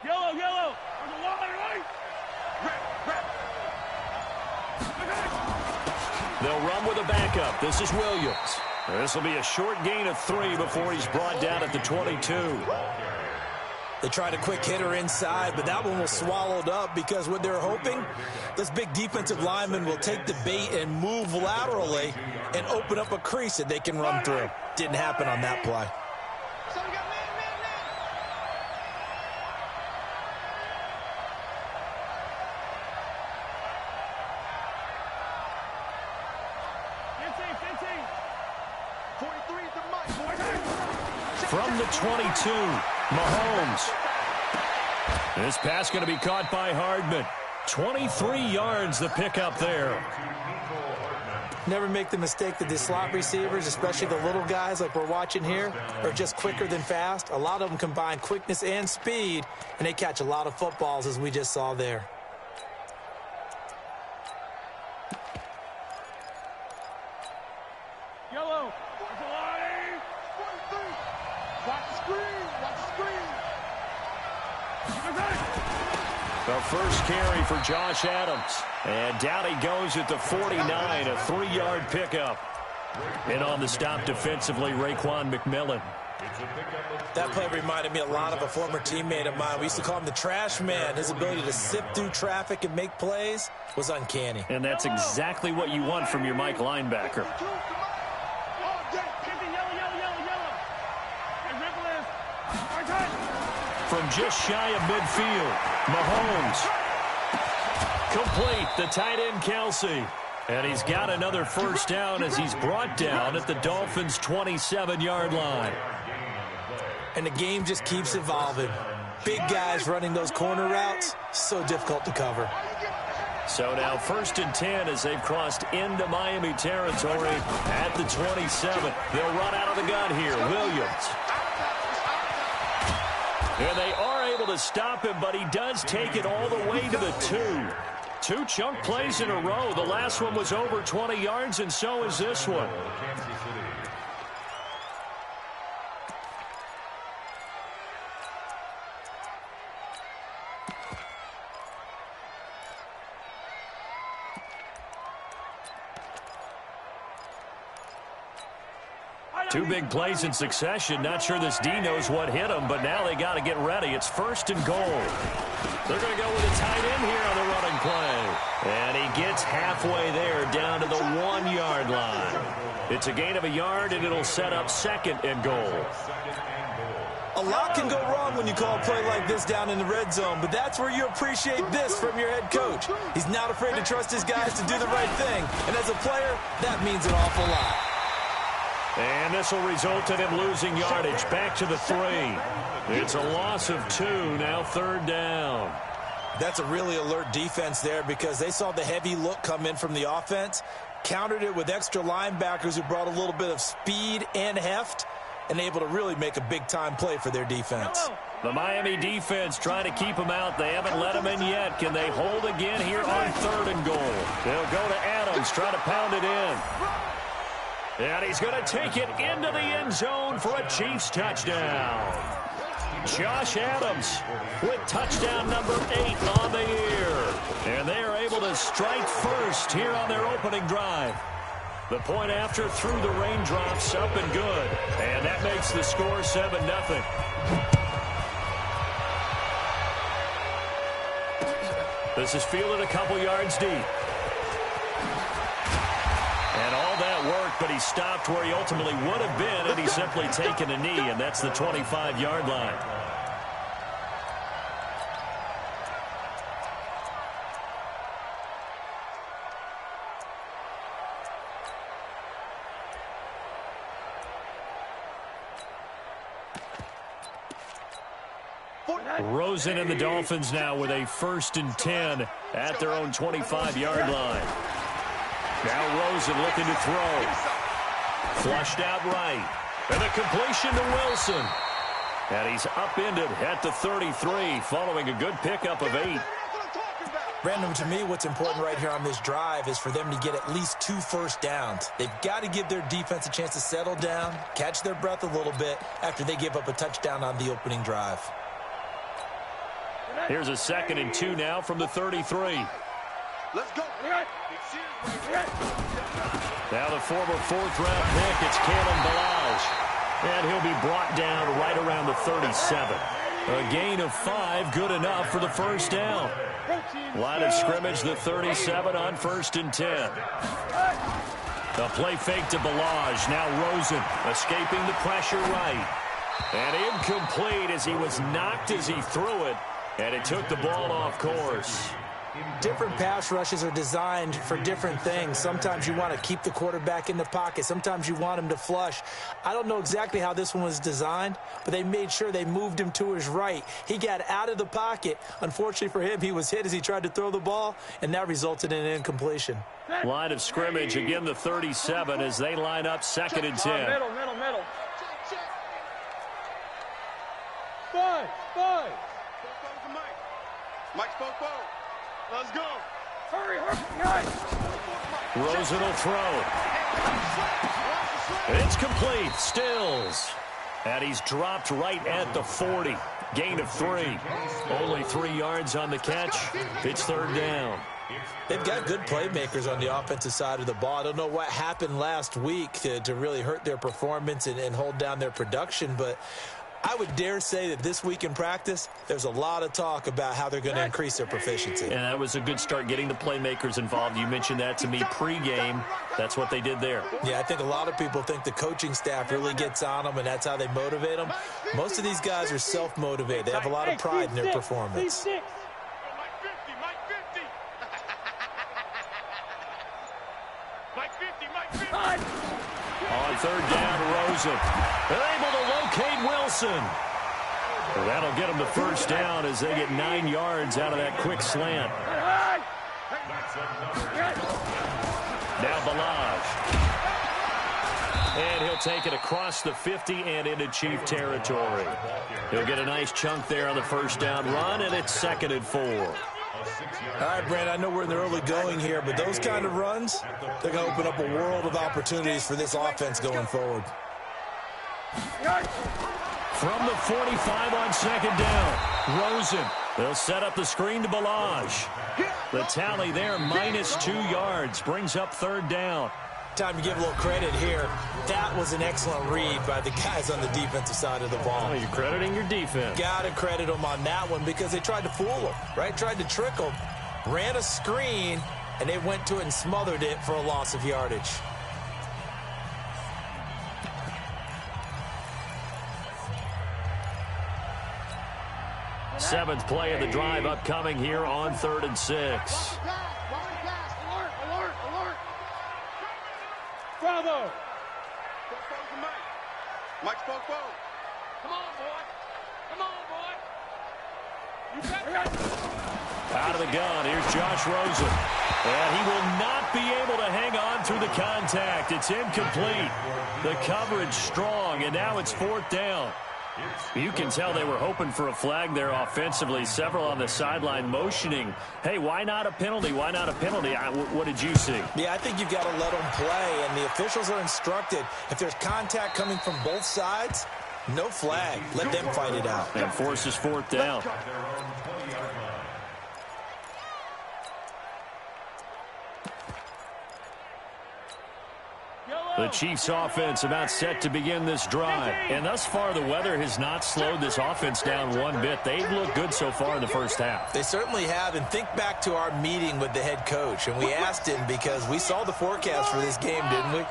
Yellow, yellow. There's a line, right? They'll run with a backup. This is Williams. This will be a short gain of 3 before he's brought down at the 22. They tried a quick hitter inside, but that one was swallowed up because what they're hoping, this big defensive lineman will take the bait and move laterally and open up a crease that they can run through. Didn't happen on that play. From the 22, Mahomes. This pass going to be caught by Hardman. 23 yards the pickup there. Never make the mistake that the slot receivers, especially the little guys like we're watching here, are just quicker than fast. A lot of them combine quickness and speed, and they catch a lot of footballs as we just saw there. Yellow. Watch the screen. Watch the screen. The first carry for Josh Adams. And down he goes at the 49, a 3-yard pickup. And on the stop defensively, Raekwon McMillan. That play reminded me a lot of a former teammate of mine. We used to call him the trash man. His ability to sift through traffic and make plays was uncanny. And that's exactly what you want from your Mike linebacker. From just shy of midfield, Mahomes. Complete, the tight end Kelsey. And he's got another first down as he's brought down at the Dolphins' 27-yard line. And the game just keeps evolving. Big guys running those corner routes, so difficult to cover. So now 1st and 10 as they've crossed into Miami territory at the 27. They'll run out of the gun here, Williams. And they are able to stop him, but he does take it all the way to the 2. 2 chunk plays in a row. The last one was over 20 yards, and so is this one. Two big plays in succession. Not sure this D knows what hit him, but now they got to get ready. It's 1st and goal. They're going to go with a tight end here on the running play. And he gets halfway there down to the 1-yard line. It's a gain of a yard, and it'll set up 2nd and goal. A lot can go wrong when you call a play like this down in the red zone, but that's where you appreciate this from your head coach. He's not afraid to trust his guys to do the right thing, and as a player, that means an awful lot. And this will result in him losing yardage back to the 3. It's a loss of 2, now 3rd down. That's a really alert defense there because they saw the heavy look come in from the offense, countered it with extra linebackers who brought a little bit of speed and heft, and able to really make a big-time play for their defense. The Miami defense trying to keep him out. They haven't let him in yet. Can they hold again here on 3rd and goal? They'll go to Adams, try to pound it in. And he's going to take it into the end zone for a Chiefs touchdown. Josh Adams with touchdown number 8 on the year. And they are able to strike first here on their opening drive. The point after through the raindrops, up and good. And that makes the score 7-0. This is fielded a couple yards deep. And all that worked, but he stopped where he ultimately would have been had he simply taken a knee, and that's the 25-yard line. Rosen and the Dolphins now with a 1st and 10 at their own 25-yard line. Now Rosen looking to throw. Flushed out right. And a completion to Wilson. And he's upended at the 33 following a good pickup of 8. Brandon, to me, what's important right here on this drive is for them to get at least 2 first downs. They've got to give their defense a chance to settle down, catch their breath a little bit after they give up a touchdown on the opening drive. Here's a 2nd and 2 now from the 33. Let's go. Now the former 4th-round pick, it's Kalen Balazs. And he'll be brought down right around the 37. A gain of 5, good enough for the first down. Line of scrimmage, the 37 on 1st and 10. The play fake to Balazs. Now Rosen escaping the pressure right. And incomplete as he was knocked as he threw it. And it took the ball off course. Different pass rushes are designed for different things. Sometimes you want to keep the quarterback in the pocket. Sometimes you want him to flush. I don't know exactly how this one was designed, but they made sure they moved him to his right. He got out of the pocket. Unfortunately for him, he was hit as he tried to throw the ball, and that resulted in an incompletion. Line of scrimmage, again the 37 as they line up 2nd and 10. Middle. Five. Mike spoke. Let's go. Hurry. Rosen will throw. It's complete. Stills. And he's dropped right at the 40. Gain of 3. Only 3 yards on the catch. It's 3rd down. They've got good playmakers on the offensive side of the ball. I don't know what happened last week to really hurt their performance and hold down their production, but I would dare say that this week in practice, there's a lot of talk about how they're going to increase their proficiency. And that was a good start, getting the playmakers involved. You mentioned that to me pregame. That's what they did there. Yeah, I think a lot of people think the coaching staff really gets on them, and that's how they motivate them. Most of these guys are self-motivated. They have a lot of pride in their performance. Mike 50. On 3rd down, Rosen. They're able to locate Wilson. Well, that'll get them the first down as they get 9 yards out of that quick slant. Now Balazs. And he'll take it across the 50 and into Chief territory. He'll get a nice chunk there on the first down run, and it's 2nd and 4. All right, Brent, I know we're in the early going here, but those kind of runs, they're going to open up a world of opportunities for this offense going forward. From the 45 on 2nd down, Rosen. They'll set up the screen to Balazs. The tally there, -2 yards, brings up 3rd down. Time to give a little credit here. That was an excellent read by the guys on the defensive side of the ball. Oh, you're crediting your defense. Got to credit them on that one because they tried to fool them, right? Tried to trick them. Ran a screen, and they went to it and smothered it for a loss of yardage. Seventh play of the drive upcoming here on 3rd and 6. Bravo. Mike spoke. Come on, boy. Out of the gun, here's Josh Rosen. And he will not be able to hang on through the contact. It's incomplete. The coverage strong, and now it's 4th down. You can tell they were hoping for a flag there offensively. Several on the sideline motioning, hey, why not a penalty? Why not a penalty? What did you see? Yeah, I think you've got to let them play, and the officials are instructed. If there's contact coming from both sides, no flag. Let them fight it out. And forces 4th down. The Chiefs offense about set to begin this drive. And thus far, the weather has not slowed this offense down one bit. They've looked good so far in the first half. They certainly have. And think back to our meeting with the head coach. And we asked him because we saw the forecast for this game, didn't we?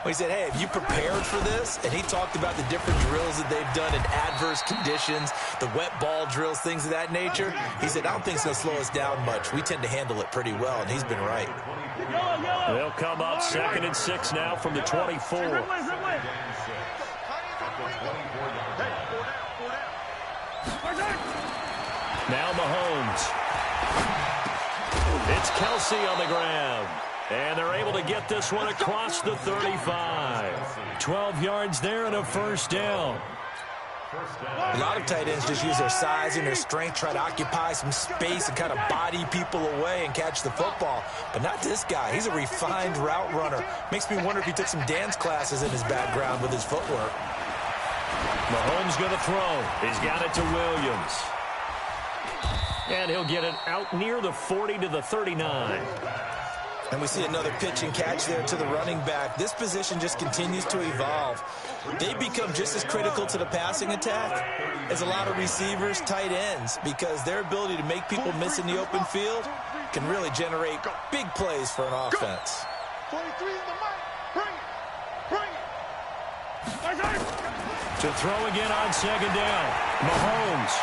We said, hey, have you prepared for this? And he talked about the different drills that they've done in adverse conditions, the wet ball drills, things of that nature. He said, I don't think it's going to slow us down much. We tend to handle it pretty well, and he's been right. They'll come up 2nd and 6 now from the 24. Now Mahomes. It's Kelsey on the ground. And they're able to get this one across the 35. 12 yards there and a first down. A lot of tight ends just use their size and their strength, try to occupy some space and kind of body people away and catch the football. But not this guy. He's a refined route runner. Makes me wonder if he took some dance classes in his background with his footwork. Mahomes going to throw. He's got it to Williams. And he'll get it out near the 40 to the 39. And we see another pitch and catch there to the running back. This position just continues to evolve. They become just as critical to the passing attack as a lot of receivers, tight ends, because their ability to make people miss in the open field can really generate big plays for an offense. 43 in the mic. Bring it. To throw again on second down. Mahomes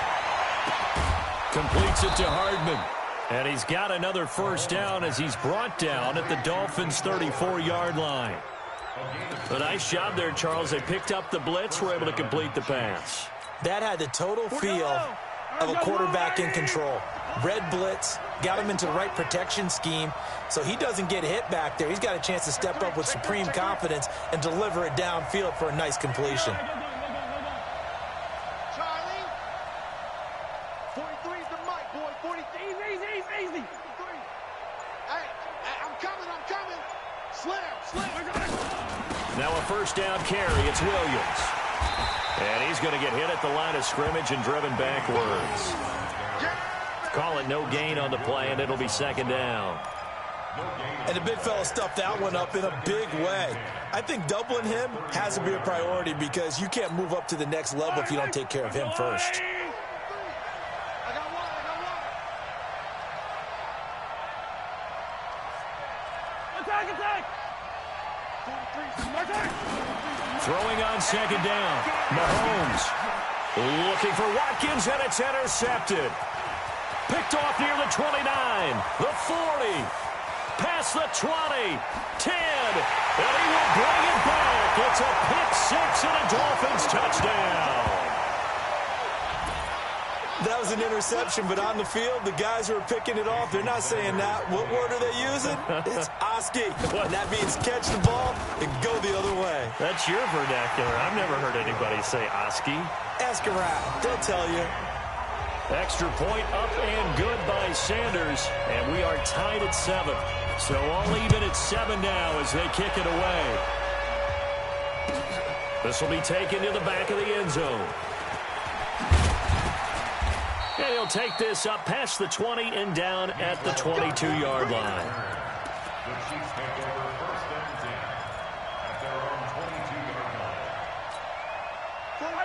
completes it to Hardman. And he's got another first down as he's brought down at the Dolphins' 34-yard line. A nice job there, Charles. They picked up the blitz, were able to complete the pass. That had the total feel of a quarterback in control. Red blitz, got him into the right protection scheme, so he doesn't get hit back there. He's got a chance to step up with supreme confidence and deliver it downfield for a nice completion. Charlie. 43 is the mic, boy. 43. Easy. Hey, I'm coming. Slam. Now a first down carry. It's Williams. And he's going to get hit at the line of scrimmage and driven backwards. Call it no gain on the play, and it'll be second down. And the big fella stuffed that one up in a big way. I think doubling him has to be a priority because you can't move up to the next level if you don't take care of him first. I got one. Attack. 43. Throwing on second down. Mahomes looking for Watkins, and it's intercepted. Picked off near the 29, the 40, past the 20, 10, and he will bring it back. It's a pick six and a Dolphins touchdown. That was an interception, but on the field, the guys who are picking it off, they're not saying that. What word are they using? It's Oski. And that means catch the ball and go the other way. That's your vernacular. I've never heard anybody say Oski. Ask around. They'll tell you. Extra point up and good by Sanders, and we are tied at 7. So all even at 7 now as they kick it away. This will be taken to the back of the end zone. And he'll take this up past the 20 and down at the 22-yard line.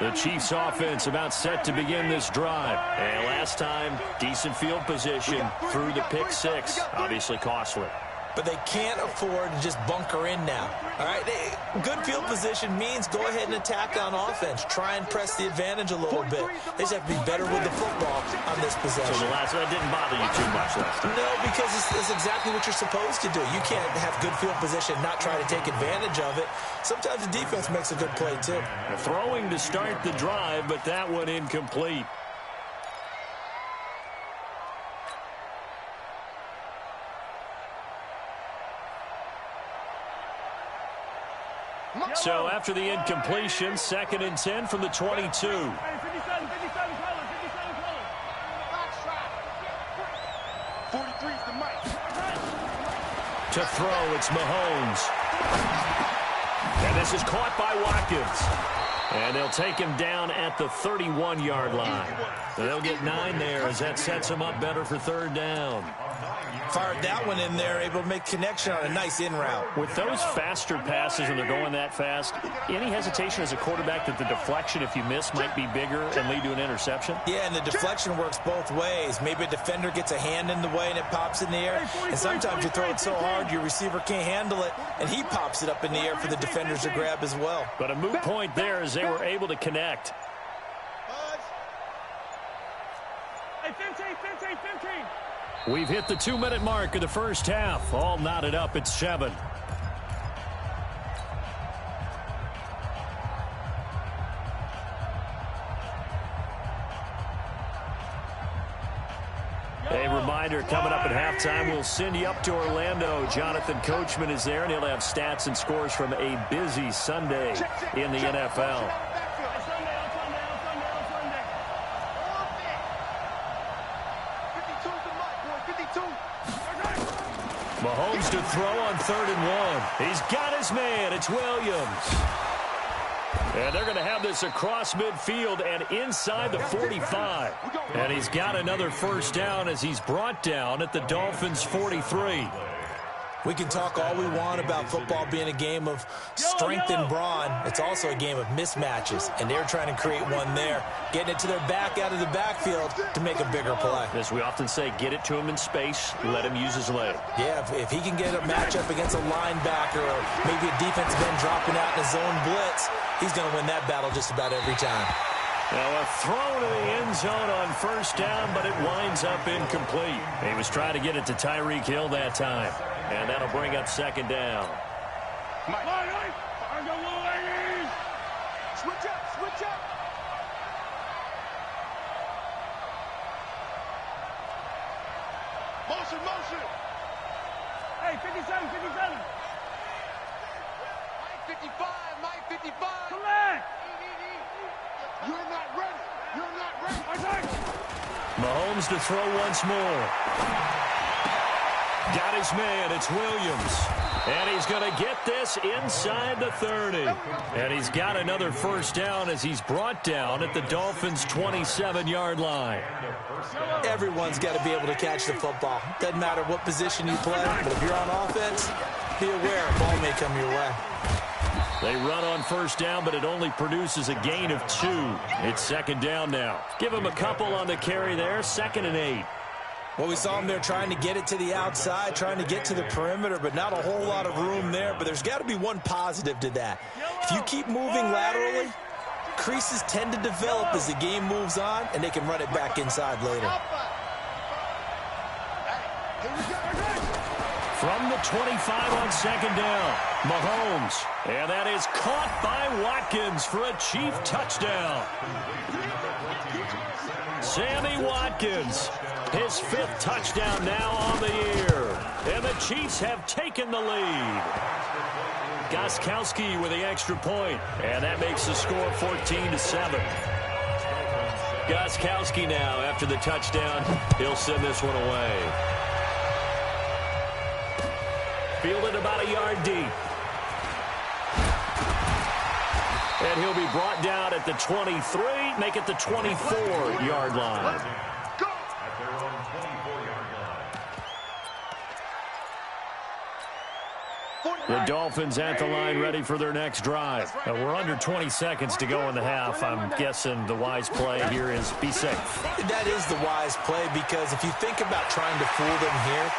The Chiefs offense about set to begin this drive. And last time, decent field position through the pick six. Obviously costly. But they can't afford to just bunker in now. All right, good field position means go ahead and attack on offense. Try and press the advantage a little bit. They just have to be better with the football on this possession. So that didn't bother you too much last time? No, because it's exactly what you're supposed to do. You can't have good field position and not try to take advantage of it. Sometimes the defense makes a good play, too. Throwing to start the drive, but that one incomplete. So after the incompletion, 2nd and 10 from the 22. 57, color. the mic. To throw, it's Mahomes. And this is caught by Watkins. And they'll take him down at the 31-yard line. They'll get 9 there as that sets him up better for 3rd down. Fired that one in there, able to make connection on a nice in route. With those faster passes when they're going that fast, any hesitation as a quarterback that the deflection, if you miss, might be bigger and lead to an interception? Yeah, and the deflection works both ways. Maybe a defender gets a hand in the way and it pops in the air. And sometimes you throw it so hard your receiver can't handle it, and he pops it up in the air for the defenders to grab as well. But a moot point there as they were able to connect. Hey, 15. We've hit the 2-minute mark of the first half. All knotted up at 7. A reminder, coming up at halftime, we'll send you up to Orlando. Jonathan Coachman is there, and he'll have stats and scores from a busy Sunday in the NFL. Mahomes to throw on 3rd and 1. He's got his man. It's Williams. And they're going to have this across midfield and inside the 45. And he's got another first down as he's brought down at the Dolphins' 43. We can talk all we want about football being a game of strength and brawn. It's also a game of mismatches, and they're trying to create one there, getting it to their back out of the backfield to make a bigger play. As we often say, get it to him in space, let him use his leg. Yeah, if he can get a matchup against a linebacker or maybe a defensive end dropping out in a zone blitz, he's going to win that battle just about every time. Now a throw to the end zone on first down, but it winds up incomplete. He was trying to get it to Tyreek Hill that time. And that'll bring up second down. Switch up, switch up. Motion, motion. Hey, 57, 57. Mike 55, Mike 55. Come on. You're not ready. You're not ready. Mahomes to throw once more. Got his man. It's Williams. And he's going to get this inside the 30. And he's got another first down as he's brought down at the Dolphins' 27-yard line. Everyone's got to be able to catch the football. Doesn't matter what position you play, but if you're on offense, be aware a ball may come your way. They run on first down, but it only produces a gain of 2. It's second down now. Give him a couple on the carry there. 2nd and 8. Well, we saw him there trying to get it to the outside, trying to get to the perimeter, but not a whole lot of room there. But there's got to be one positive to that. If you keep moving laterally, creases tend to develop as the game moves on, and they can run it back inside later. From the 25 on second down, Mahomes. And that is caught by Watkins for a Chief touchdown. Sammy Watkins, his 5th touchdown now on the year. And the Chiefs have taken the lead. Gostkowski with the extra point, and that makes the score 14-7. Gostkowski now, after the touchdown, he'll send this one away. Fielded about a yard deep. And he'll be brought down at the 23, make it the 24-yard line. The Dolphins at the line ready for their next drive. We're under 20 seconds to go in the half. I'm guessing the wise play here is be safe. That is the wise play, because if you think about trying to fool them here,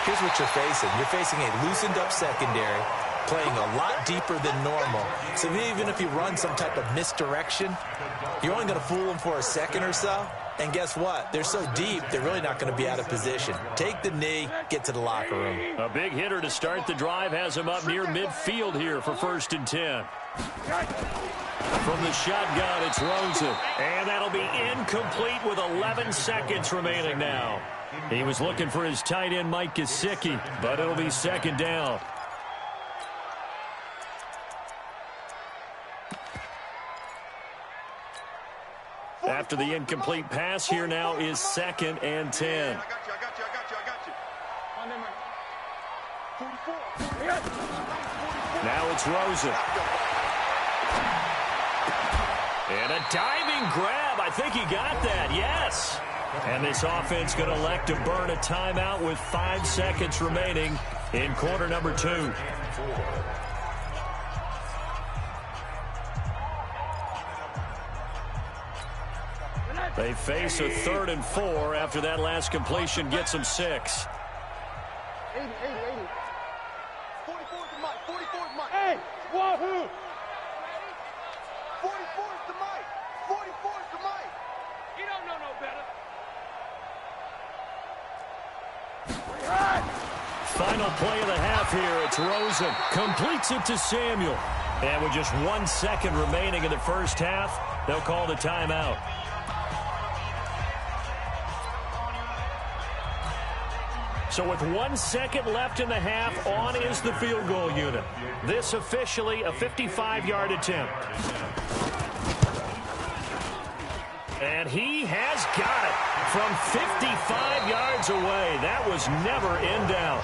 here's what you're facing. You're facing a loosened up secondary, playing a lot deeper than normal. So even if you run some type of misdirection, you're only going to fool them for a second or so. And guess what? They're so deep, they're really not going to be out of position. Take the knee, get to the locker room. A big hitter to start the drive has him up near midfield here for 1st and 10. From the shotgun, it's Rosen. And that'll be incomplete with 11 seconds remaining now. He was looking for his tight end, Mike Gesicki, but it'll be second down. After the incomplete pass, here now is 2nd and 10. I got you. Now it's Rosen. And a diving grab. I think he got that, yes. And this offense going to elect to burn a timeout with 5 seconds remaining in quarter number 2. They face a 3rd and 4 after that last completion gets them 6. 80. 44 is the mic. 44 is the mic. Hey, wahoo! 44 is the mic. 44 is the mic. He don't know no better. Final play of the half here. It's Rosen. Completes it to Samuel. And with just 1 second remaining in the first half, they'll call the timeout. So with 1 second left in the half, on is the field goal unit. This officially a 55-yard attempt. And he has got it from 55 yards away. That was never in doubt.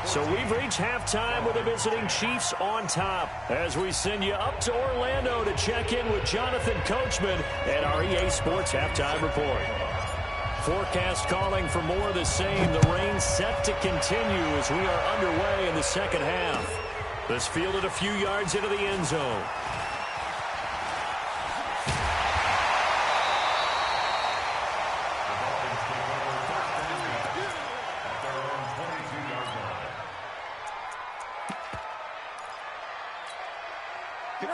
So we've reached halftime with the visiting Chiefs on top as we send you up to Orlando to check in with Jonathan Coachman at our EA Sports Halftime Report. Forecast calling for more of the same. The rain set to continue as we are underway in the second half. This fielded a few yards into the end zone.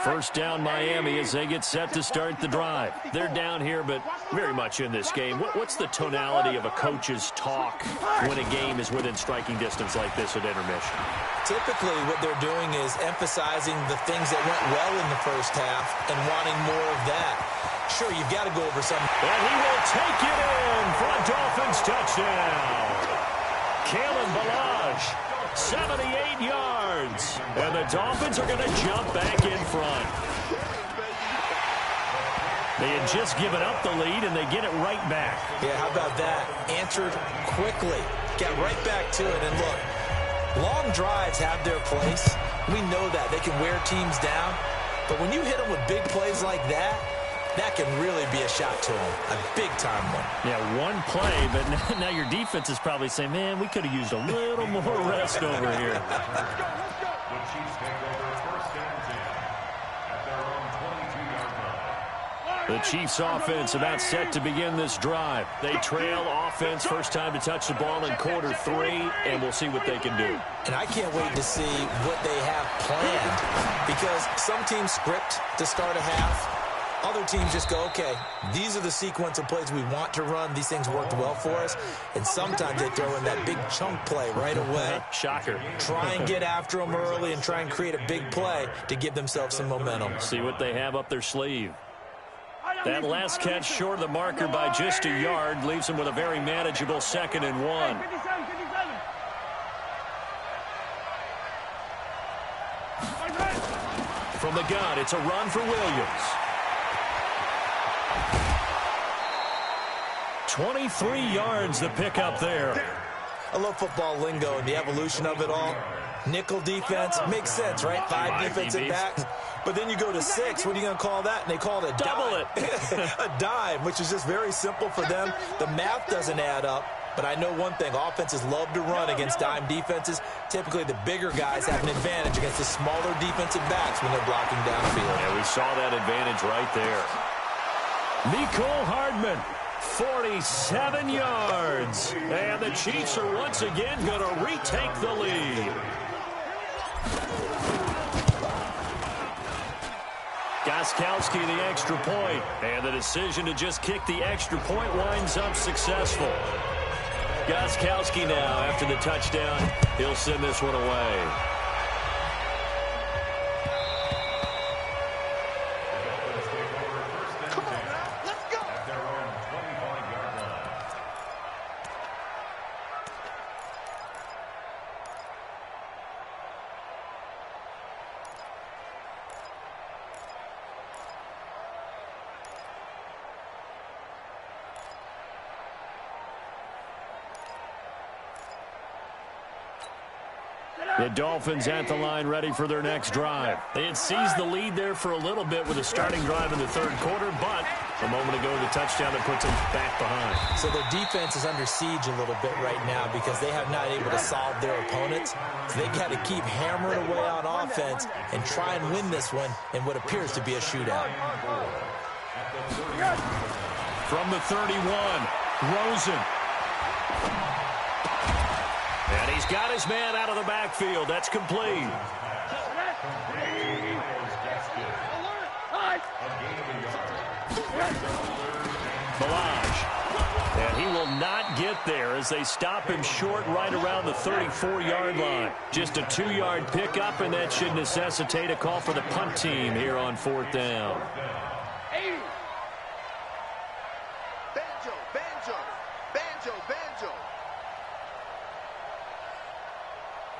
First down Miami as they get set to start the drive. They're down here, but very much in this game. What's the tonality of a coach's talk when a game is within striking distance like this at intermission? Typically, what they're doing is emphasizing the things that went well in the first half and wanting more of that. Sure, you've got to go over some. And he will take it in for a Dolphins touchdown. Kalen Ballage, 78 yards. And the Dolphins are going to jump back in front. They had just given up the lead, and they get it right back. Yeah, how about that? Answered quickly. Get right back to it. And look, long drives have their place. We know that. They can wear teams down. But when you hit them with big plays like that, that can really be a shot to them. A big-time one. Yeah, one play, but now your defense is probably saying, man, we could have used a little more rest over here. The Chiefs take over first and 10 at their own 22-yard line. The Chiefs offense about set to begin this drive. They trail offense, first time to touch the ball in quarter 3, and we'll see what they can do. And I can't wait to see what they have planned, because some teams script to start a half. Other teams just go, okay, these are the sequence of plays we want to run. These things worked well for us. And sometimes they throw in that big chunk play right away. Shocker. Try and get after them early and try and create a big play to give themselves some momentum. See what they have up their sleeve. That last catch short of the marker by just a yard leaves them with a very manageable 2nd and 1. From the gun, it's a run for Williams. 23 yards the pick up there. I love football lingo and the evolution of it all. Nickel defense makes sense, right? 5 defensive backs. But then you go to 6. What are you going to call that? And they call it a double dime. A dime, which is just very simple for them. The math doesn't add up. But I know one thing. Offenses love to run against dime defenses. Typically, the bigger guys have an advantage against the smaller defensive backs when they're blocking downfield. Yeah, we saw that advantage right there. Mecole Hardman, 47 yards. And the Chiefs are once again going to retake the lead. Gostkowski the extra point. And the decision to just kick the extra point winds up successful. Gostkowski now, after the touchdown, he'll send this one away. The Dolphins at the line ready for their next drive. They had seized the lead there for a little bit with a starting drive in the 3rd quarter, but a moment ago the touchdown that puts them back behind. So their defense is under siege a little bit right now because they have not able to solve their opponents. So they've got to keep hammering away on offense and try and win this one in what appears to be a shootout. From the 31, Rosen. And he's got his man out of the backfield. That's complete. Ballage. And he will not get there as they stop him short right around the 34-yard line. Just a 2-yard pickup, and that should necessitate a call for the punt team here on 4th down.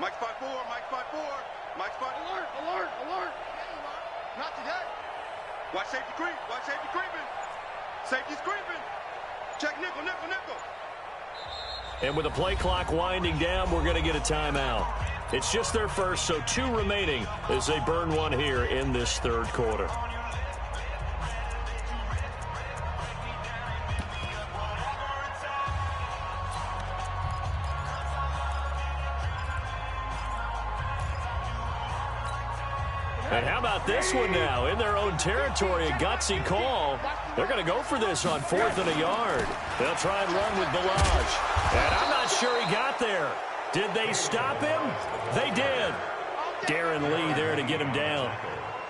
Mike spot 4, Mike spot 4, Mike spot alert, alert, alert. Not today. Watch safety creep, watch safety creeping. Safety's creeping. Check nickel, nickel, nickel. And with the play clock winding down, we're going to get a timeout. It's just their first, so 2 remaining as they burn one here in this third quarter. And how about this one now? In their own territory, a gutsy call. They're going to go for this on 4th and a yard. They'll try and run with Balaj. And I'm not sure he got there. Did they stop him? They did. Darren Lee there to get him down.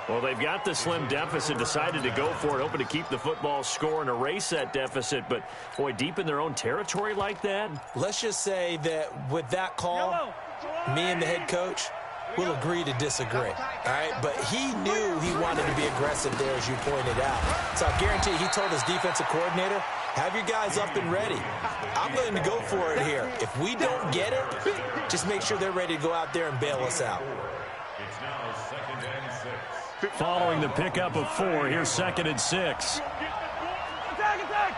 Well, they've got the slim deficit, decided to go for it, hoping to keep the football score and erase that deficit. But, boy, deep in their own territory like that? Let's just say that with that call, me and the head coach will agree to disagree, all right? But he knew he wanted to be aggressive there, as you pointed out. So I guarantee he told his defensive coordinator, have your guys up and ready. I'm willing to go for it here. If we don't get it, just make sure they're ready to go out there and bail us out. It's now 2nd and 6. Following the pickup of 4, here's 2nd and 6. Attack, attack!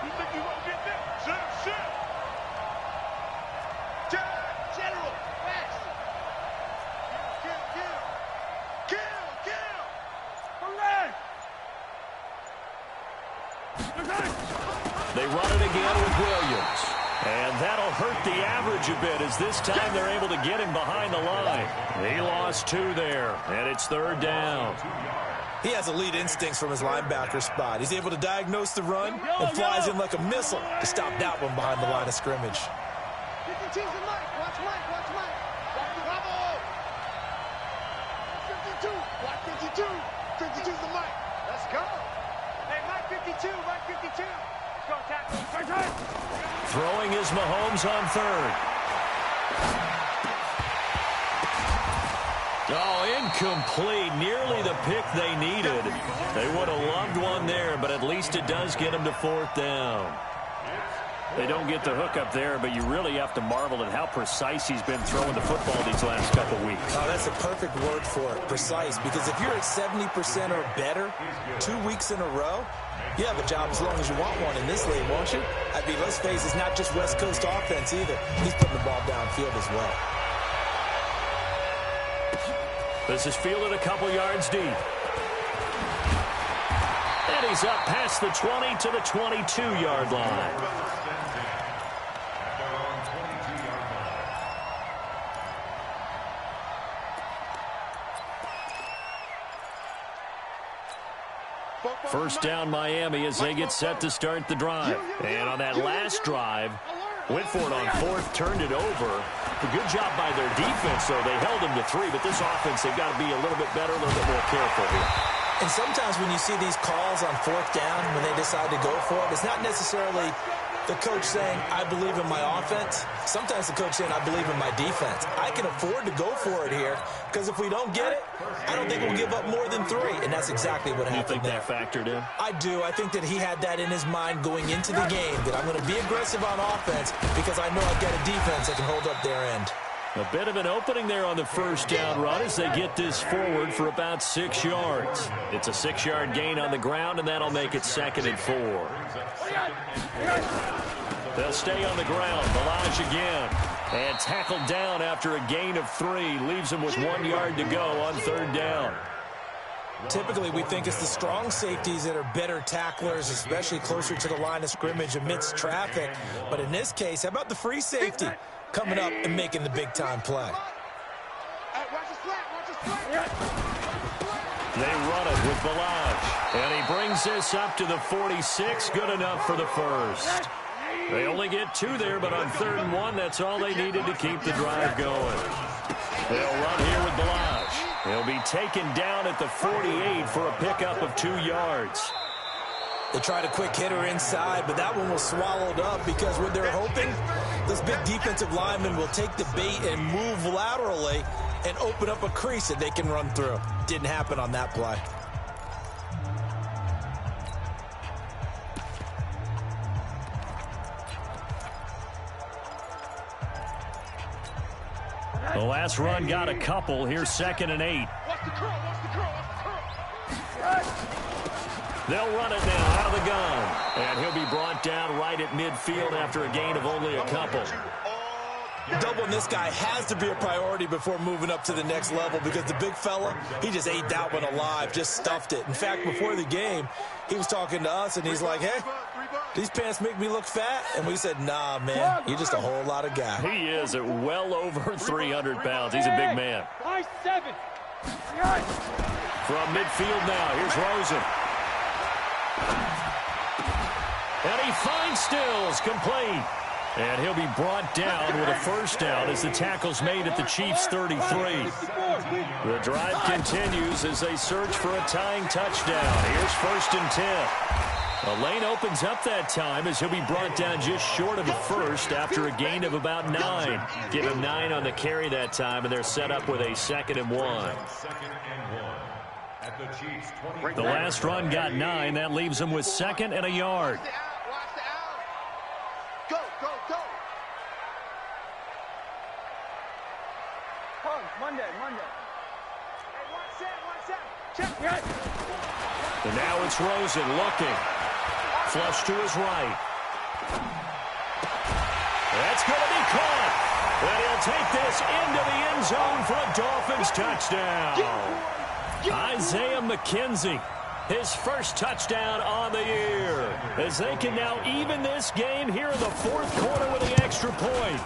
You think you won't get that? Shit. General, fast! Kill! Hooray! They run it again with Williams. And that'll hurt the average a bit as this time they're able to get him behind the line. He lost 2 there, and it's 3rd down. He has elite instincts from his linebacker spot. He's able to diagnose the run and flies in like a missile to stop that one behind the line of scrimmage. Watch Mike. Watch Bravo. 52. Watch 52. 52's the Mike. Let's go. Hey, Mike 52. Go tackle. Throwing is Mahomes on 3rd. Oh, incomplete. Nearly the pick they needed. They would have loved one there, but at least it does get them to 4th down. They don't get the hook up there, but you really have to marvel at how precise he's been throwing the football these last couple weeks. Oh, that's a perfect word for it, precise, because if you're at 70% or better 2 weeks in a row, you have a job as long as you want one in this league, won't you? I mean, let's face it, it's not just West Coast offense either. He's putting the ball downfield as well. This is fielded a couple yards deep. And he's up past the 20 to the 22-yard line. First down Miami as they get set to start the drive. And on that last drive, went for it on 4th, turned it over. A good job by their defense, though. They held them to 3, but this offense, they've got to be a little bit better, a little bit more careful here. And sometimes when you see these calls on 4th down, when they decide to go for it, it's not necessarily the coach saying, I believe in my offense. Sometimes the coach saying, I believe in my defense. I can afford to go for it here because if we don't get it, I don't think we'll give up more than 3. And that's exactly what happened there. You think that factored in? I do. I think that he had that in his mind going into the game, that I'm going to be aggressive on offense because I know I've got a defense that can hold up their end. A bit of an opening there on the first down run as they get this forward for about 6 yards. It's a 6-yard gain on the ground, and that'll make it 2nd and 4. They'll stay on the ground. Balaj again. And tackled down after a gain of 3. Leaves him with 1 yard to go on 3rd down. Typically, we think it's the strong safeties that are better tacklers, especially closer to the line of scrimmage amidst traffic. But in this case, how about the free safety coming up and making the big-time play? They run it with Balaj. And he brings this up to the 46. Good enough for the first. They only get 2 there, but on 3rd and 1, that's all they needed to keep the drive going. They'll run here with Balaj. He'll be taken down at the 48 for a pickup of 2 yards. They tried a quick hitter inside, but that one was swallowed up because what they're hoping, those big defensive linemen will take the bait and move laterally and open up a crease that they can run through. Didn't happen on that play. The last run got a couple. Here's 2nd and 8. Watch the curl. They'll run it now out of the gun. And he'll be brought down right at midfield after a gain of only a couple. Doubling this guy has to be a priority before moving up to the next level because the big fella, he just ate that one alive, just stuffed it. In fact, before the game, he was talking to us, and he's like, hey, these pants make me look fat? And we said, nah, man, you're just a whole lot of guy. He is at well over 300 pounds. He's a big man. 5'7". From midfield now, here's Rosen. And he finds Stills, complete. And he'll be brought down with a first down as the tackle's made at the Chiefs' 33. The drive continues as they search for a tying touchdown. Here's 1st and 10. A lane opens up that time as he'll be brought down just short of a first after a gain of about 9. Give him 9 on the carry that time, and they're set up with a 2nd and 1. The last run got 9. That leaves them with 2nd and a yard. Monday. Hey, one set. Check. Right. And now it's Rosen looking. Flush to his right. That's going to be caught. And he'll take this into the end zone for a Dolphins touchdown. Isaiah McKenzie, his first touchdown on the year, as they can now even this game here in the 4th quarter with the extra point.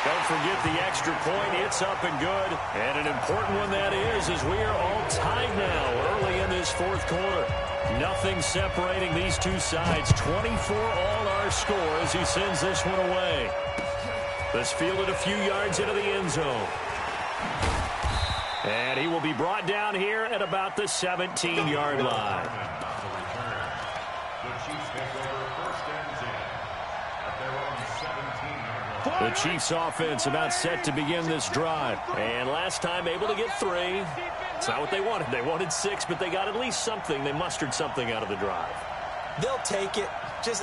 Don't forget the extra point. It's up and good. And an important one that is, as we are all tied now early in this 4th quarter. Nothing separating these two sides. 24 all our score as he sends this one away. This fielded a few yards into the end zone. And he will be brought down here at about the 17-yard line. The Chiefs offense about set to begin this drive. And last time able to get 3. It's not what they wanted. They wanted 6, but they got at least something. They mustered something out of the drive. They'll take it.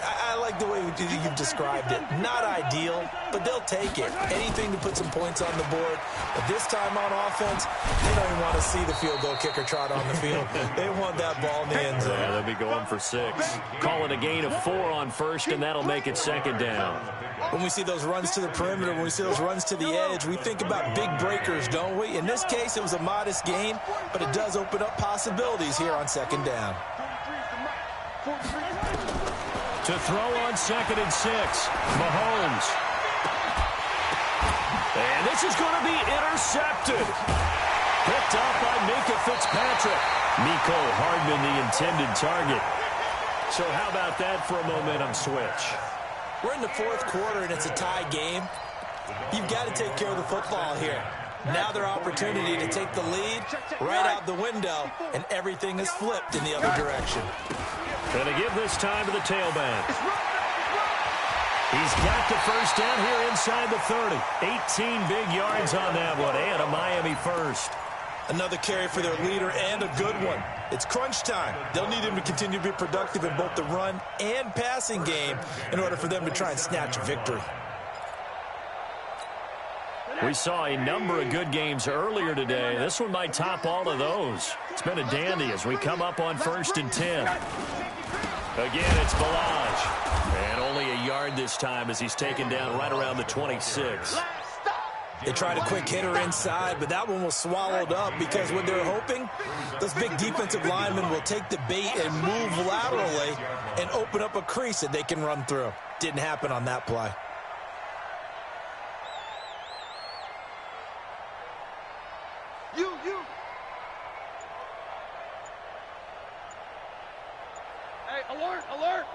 I like the way you've described it. Not ideal, but they'll take it. Anything to put some points on the board. But this time on offense, they don't even want to see the field goal kicker trot on the field. They want that ball in the end zone. Yeah, they'll be going for 6. Call it a gain of 4 on first, and that'll make it 2nd down. When we see those runs to the perimeter, when we see those runs to the edge, we think about big breakers, don't we? In this case, it was a modest gain, but it does open up possibilities here on 2nd down. To throw on 2nd and 6, Mahomes. And this is going to be intercepted. Picked up by Minka Fitzpatrick. Mecole Hardman, the intended target. So how about that for a momentum switch? We're in the 4th quarter, and it's a tie game. You've got to take care of the football here. Now their opportunity to take the lead right out the window, and everything is flipped in the other direction. Going to give this time to the tailback. He's got the first down here inside the 30. 18 big yards on that one, and a Miami first. Another carry for their leader, and a good one. It's crunch time. They'll need him to continue to be productive in both the run and passing game in order for them to try and snatch a victory. We saw a number of good games earlier today. This one might top all of those. It's been a dandy as we come up on 1st and 10. Again, it's Balaj. And only a yard this time as he's taken down right around the 26. They tried a quick hitter inside, but that one was swallowed up because what they're hoping, those big defensive linemen will take the bait and move laterally and open up a crease that they can run through. Didn't happen on that play. You. Hey, alert.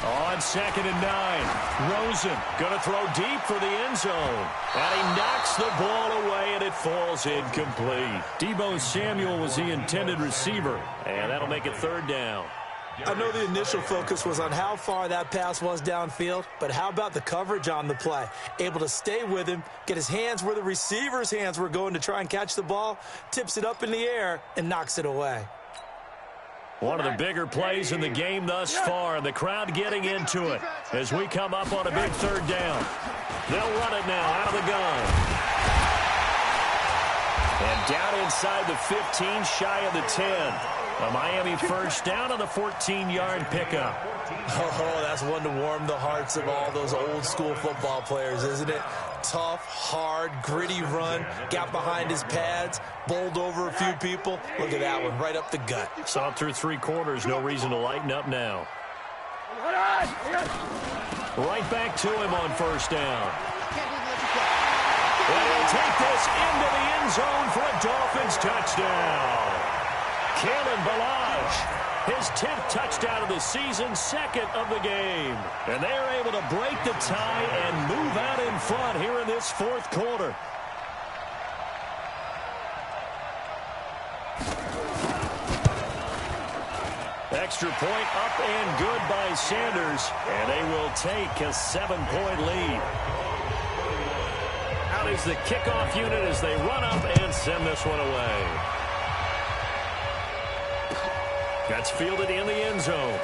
On 2nd and 9, Rosen going to throw deep for the end zone. And he knocks the ball away, and it falls incomplete. Deebo Samuel was the intended receiver, and that'll make it 3rd down. I know the initial focus was on how far that pass was downfield, but how about the coverage on the play? Able to stay with him, get his hands where the receiver's hands were going to try and catch the ball, tips it up in the air, and knocks it away. One of the bigger plays in the game thus far, and the crowd getting into it as we come up on a big 3rd down. They'll run it now out of the gun. And down inside the 15, shy of the 10. A Miami first down on the 14-yard pickup. Oh, that's one to warm the hearts of all those old-school football players, isn't it? Tough, hard, gritty run, got behind his pads, bowled over a few people. Look at that one, right up the gut. Saw through 3 quarters, no reason to lighten up now. Right back to him on first down. And he'll take this into the end zone for a Dolphins touchdown. Kalen Ballage, his 10th touchdown of the season, 2nd of the game. And they are able to break the tie and move out in front here in this 4th quarter. Extra point up and good by Sanders. And they will take a 7-point lead. Out is the kickoff unit as they run up and send this one away. That's fielded in the end zone.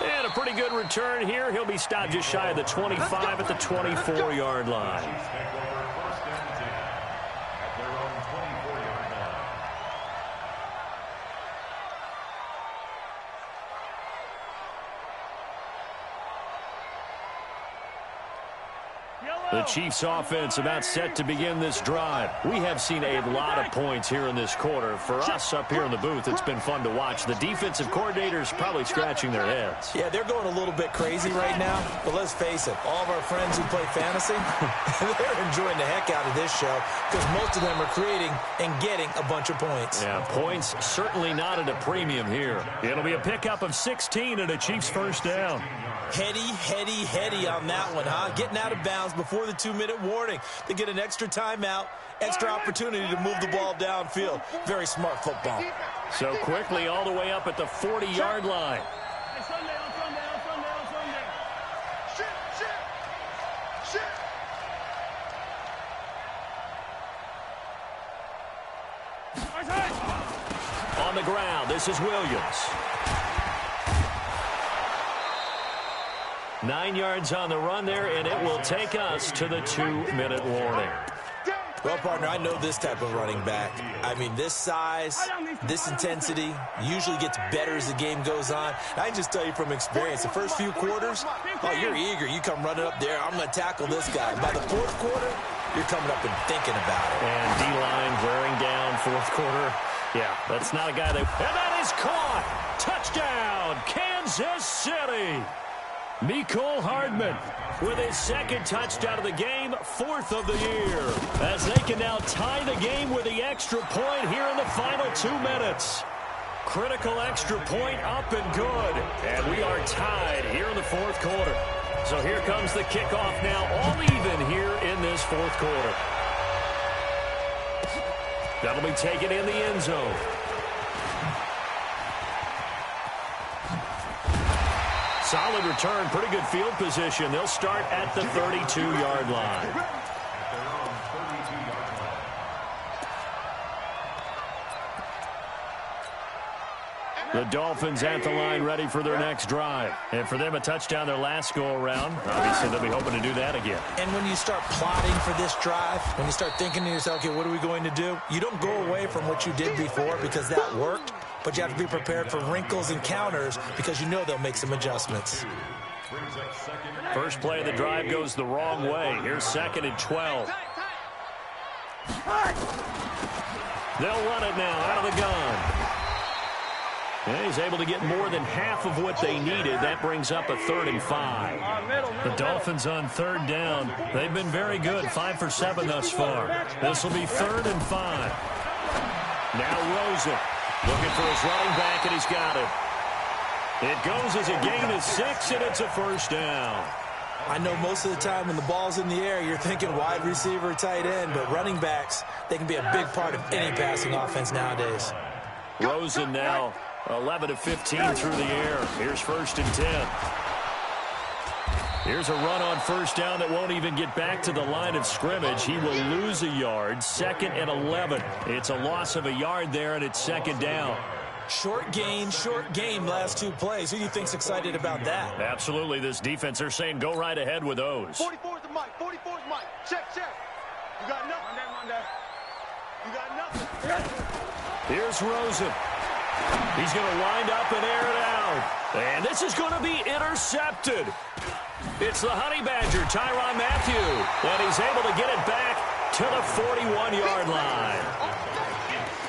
And a pretty good return here. He'll be stopped just shy of the 25 at the 24-yard line. The Chiefs offense about set to begin this drive. We have seen a lot of points here in this quarter. For us up here in the booth, it's been fun to watch. The defensive coordinators probably scratching their heads. Yeah, they're going a little bit crazy right now. But let's face it, all of our friends who play fantasy, they're enjoying the heck out of this show because most of them are creating and getting a bunch of points. Yeah, points certainly not at a premium here. It'll be a pickup of 16 and a Chiefs first down. Heady on that one, huh? Getting out of bounds before the 2-minute warning. They get an extra timeout, extra opportunity to move the ball downfield. Very smart football. So quickly all the way up at the 40-yard line. On the ground, this is Williams. 9 yards on the run there, and it will take us to the 2-minute warning. Well, partner, I know this type of running back. I mean, this size, this intensity usually gets better as the game goes on. I can just tell you from experience, the first few quarters, oh, you're eager. You come running up there, I'm going to tackle this guy. By the 4th quarter, you're coming up and thinking about it. And D-line wearing down 4th quarter. Yeah, that's not a guy that... And that is caught! Touchdown, Kansas City! Mecole Hardman with his 2nd touchdown of the game, 4th of the year. As they can now tie the game with the extra point here in the final 2 minutes. Critical extra point up and good. And we are tied here in the 4th quarter. So here comes the kickoff now, all even here in this 4th quarter. That'll be taken in the end zone. Solid return, pretty good field position. They'll start at the 32-yard line. The Dolphins at the line ready for their next drive. And for them, a touchdown their last go-around. Obviously, they'll be hoping to do that again. And when you start plotting for this drive, when you start thinking to yourself, okay, what are we going to do? You don't go away from what you did before because that worked. But you have to be prepared for wrinkles and counters because you know they'll make some adjustments. First play of the drive goes the wrong way. Here's 2nd and 12. They'll run it now out of the gun. And he's able to get more than half of what they needed. That brings up a 3rd and 5. The Dolphins on 3rd down. They've been very good, 5 for 7 thus far. This will be 3rd and 5. Now Rosen. Looking for his running back, and he's got it. It goes as a gain of 6, and it's a first down. I know most of the time when the ball's in the air, you're thinking wide receiver, tight end, but running backs, they can be a big part of any passing offense nowadays. Rosen now 11 of 15 through the air. Here's 1st and 10. Here's a run on first down that won't even get back to the line of scrimmage. He will lose a yard. 2nd and 11. It's a loss of a yard there, and it's 2nd down. Short game last 2 plays. Who do you think's excited about that? Absolutely. This defense, they're saying go right ahead with those. 44's the mic. 44's mic. Check. Monday. You got nothing. Here's Rosen. He's going to wind up and air it out. And this is going to be intercepted. It's the Honey Badger, Tyrann Mathieu. And he's able to get it back to the 41-yard line.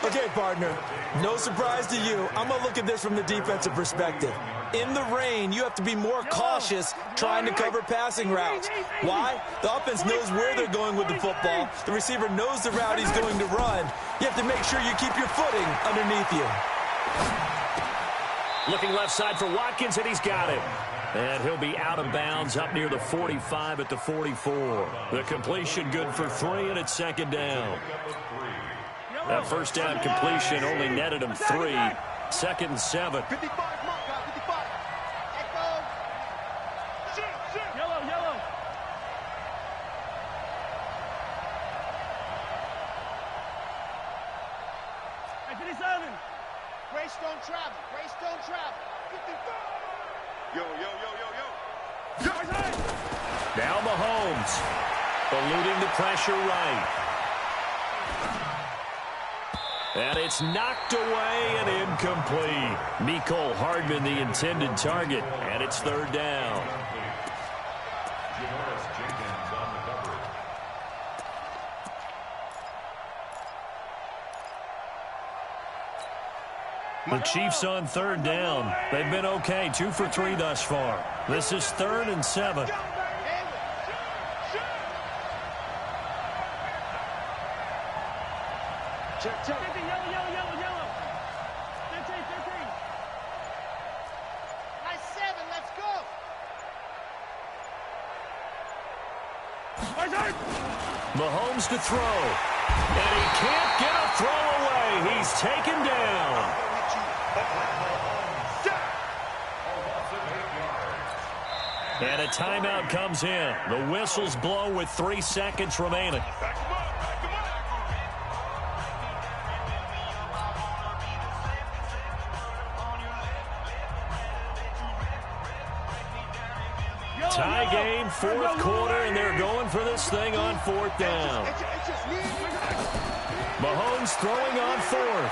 Okay, partner, no surprise to you. I'm going to look at this from the defensive perspective. In the rain, you have to be more cautious trying to cover passing routes. Why? The offense knows where they're going with the football. The receiver knows the route he's going to run. You have to make sure you keep your footing underneath you. Looking left side for Watkins, and he's got it. And he'll be out of bounds up near the 45 at the 44. The completion good for 3, and it's second down. That first down completion only netted him 3. Second and 7. 55, come on, guys, 55. Echo. Shoot. Yellow. Hey, 57. Grace don't travel. 55. Yo. Now Mahomes, eluding the pressure right. And it's knocked away and incomplete. Mecole Hardman, the intended target, and it's third down. The Chiefs on third down. They've been okay, 2 for 3 thus far. This is 3rd and 7. Check. Yellow. 13. Nice 7, let's go. Mahomes to throw. And he can't get a throw away. He's taken down. And a timeout comes in. The whistles blow with 3 seconds remaining. Tie game, 4th quarter, and they're going for this thing on 4th down. Mahomes throwing on 4th.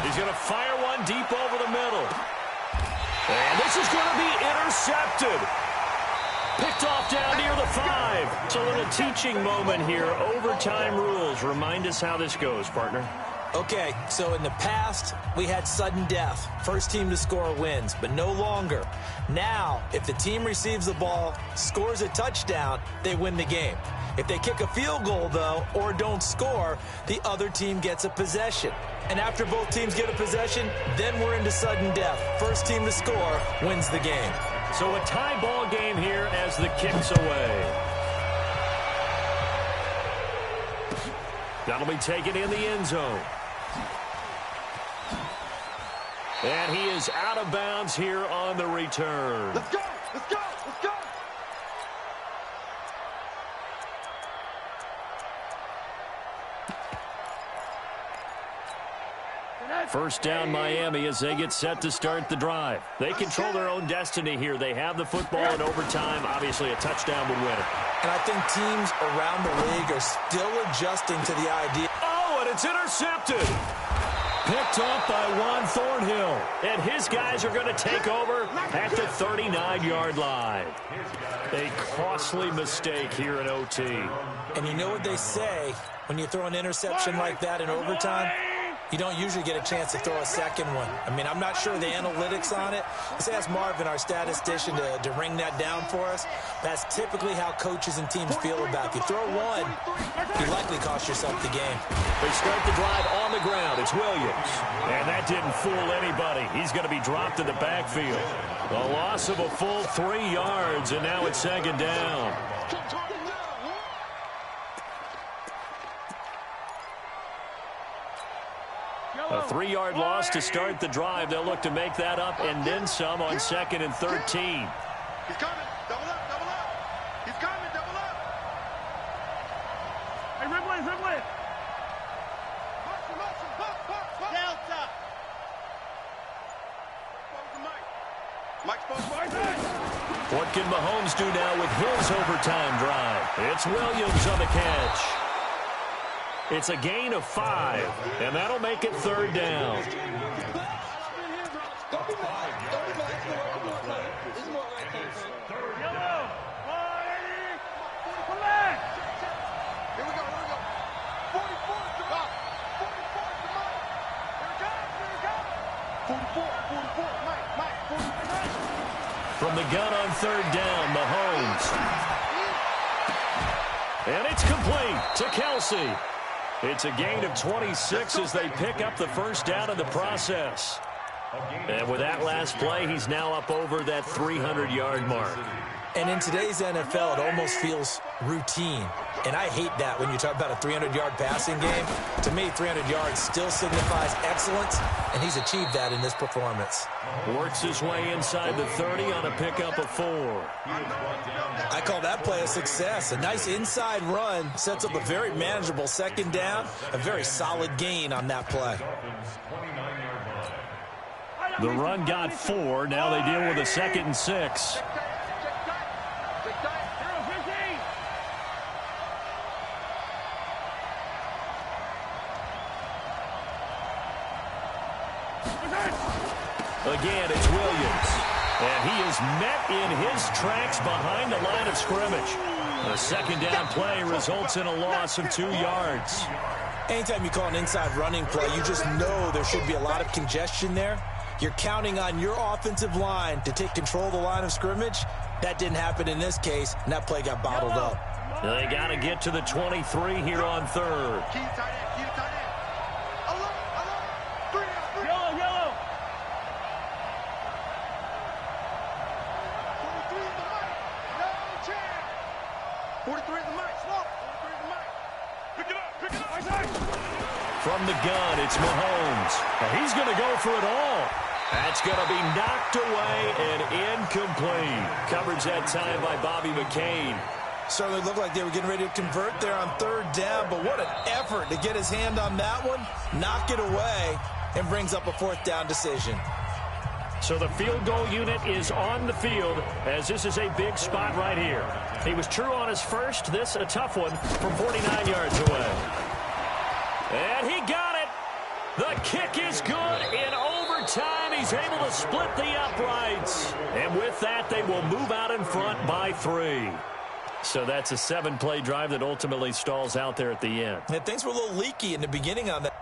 He's going to fire one deep over the middle. And this is going to be intercepted. Picked off down near the 5. So a little teaching moment here. Overtime rules. Remind us how this goes, partner. Okay, so in the past, we had sudden death. First team to score wins, but no longer. Now, if the team receives the ball, scores a touchdown, they win the game. If they kick a field goal, though, or don't score, the other team gets a possession. And after both teams get a possession, then we're into sudden death. First team to score wins the game. So a tie ball game here as the kick's away. That'll be taken in the end zone. And he is out of bounds here on the return. Let's go. First down Miami as they get set to start the drive. They control their own destiny here. They have the football in overtime. Obviously, a touchdown would win it. And I think teams around the league are still adjusting to the idea. Oh, and it's intercepted. Picked off by Juan Thornhill. And his guys are going to take over at the 39-yard line. A costly mistake here in OT. And you know what they say, when you throw an interception like that in overtime, you don't usually get a chance to throw a second one. I mean, I'm not sure the analytics on it. Let's ask Marvin, our statistician, to ring that down for us. That's typically how coaches and teams feel about you. Throw one, you likely cost yourself the game. They start the drive on the ground. It's Williams. And that didn't fool anybody. He's going to be dropped in the backfield. A loss of a full 3 yards, and now it's second down. A 3-yard loss to start the drive. They'll look to make that up and then some on 2nd and 13. He's coming. Double up. He's coming. Double up. Hey, Ridley. Delta. Mike's supposed to. What can Mahomes do now with his overtime drive? It's Williams on the catch. It's a gain of 5, and that'll make it 3rd down. From the gun on 3rd down, Mahomes. And it's complete to Kelsey. It's a gain of 26 as they pick up the 1st down in the process. And with that last play, he's now up over that 300-yard mark. And in today's NFL, it almost feels routine. And I hate that when you talk about a 300-yard passing game. To me, 300 yards still signifies excellence, and he's achieved that in this performance. Works his way inside the 30 on a pickup of 4. I call that play a success. A nice inside run sets up a very manageable 2nd down, a very solid gain on that play. The run got 4. Now they deal with a 2nd and 6. Again, it's Williams. And he is met in his tracks behind the line of scrimmage. The 2nd down play results in a loss of 2 yards. Anytime you call an inside running play, you just know there should be a lot of congestion there. You're counting on your offensive line to take control of the line of scrimmage. That didn't happen in this case, and that play got bottled up. They got to get to the 23 here on 3rd. Keep tight end, keep tight end. Alert, alert. 3 out, 3 out. Yellow. 43 is the mic. No chance. 43 is the mic. Slow. 43 is the mic. Pick it up, pick it up. From the gun, it's Mahomes. And he's going to go for it all. That's going to be knocked away and incomplete. Coverage that time by Bobby McCain. Certainly looked like they were getting ready to convert there on 3rd down, but what an effort to get his hand on that one, knock it away, and brings up a 4th down decision. So the field goal unit is on the field as this is a big spot right here. He was true on his first. This a tough one from 49 yards away. And he got it. The kick is good in overtime. He's able to split the uprights. And with that, they will move out in front by 3. So that's a 7-play drive that ultimately stalls out there at the end. And things were a little leaky in the beginning on that.